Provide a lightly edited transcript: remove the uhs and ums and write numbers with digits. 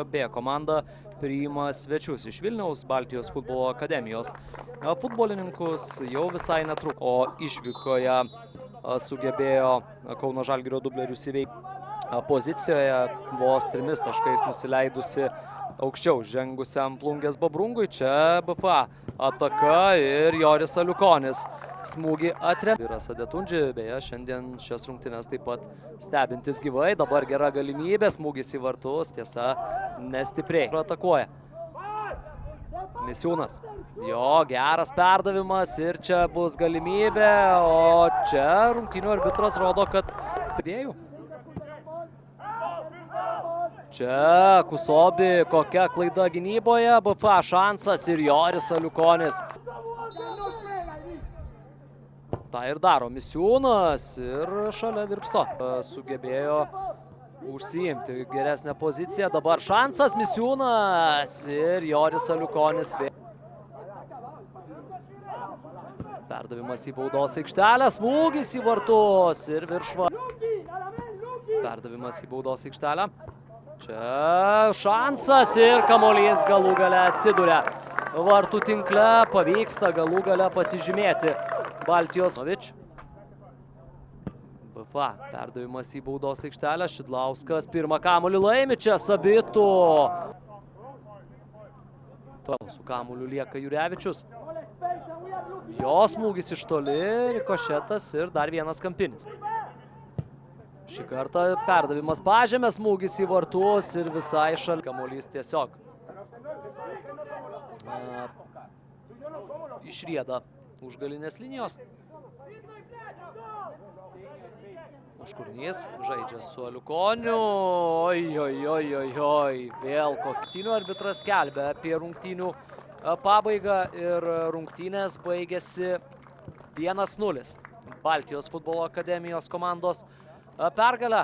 B komanda priima svečius iš Vilniaus Baltijos futbolo akademijos. Futbolininkus jau visai netrukus, o išvykoje sugebėjo Kauno Žalgirio dublerius įveikti pozicijoje vos 3 taškais nusileidusi aukščiau žengusiam Plungės Babrungui. Čia BFA ataka ir Joris Aliukonis smūgį atremė. Vyras Adetundži, beje, šiandien šias rungtynes taip pat stebintis gyvai. Dabar gera galimybė, smūgis į vartus, tiesa, nestipriai. Atakuoja Misiūnas. Jo, geras perdavimas ir čia bus galimybė, o čia rungtynių arbitras rodo, kad dėjų. Čia Kusobi, kokia klaida gynyboje, BFA šansas ir Joris Aliukonis. Ta ir daro Misiūnas ir šalia Virpsto. Sugebėjo užsiimti geresnę poziciją. Dabar šansas Misiūnas ir Joris Aliukonis. Perdavimas į baudos aikštelę, smūgis į vartus ir viršva. Perdavimas į baudos aikštelę. Čia šansas ir kamuolys galų gale atsiduria vartų tinkle. Pavyksta galų gale pasižymėti Baltijos. BFA perdavimas į baudos aikštelę. Šidlauskas pirmą kamuolį laimi, čia Sabitų. Su kamuoliu lieka Jurevičius. Jo smūgis iš toli, rikošetas ir dar vienas kampinis. Šį kartą perdavimas pažemė, smūgis į vartus ir visai šalia. Kamuolys tiesiog išrieda už galinės linijos. Užkurnys žaidžia su Aliukoniu. Oi. Vėl rungtynių arbitras skelbia apie rungtynių pabaigą ir rungtynės baigėsi 1-0. Baltijos futbolo akademijos komandos pergalę.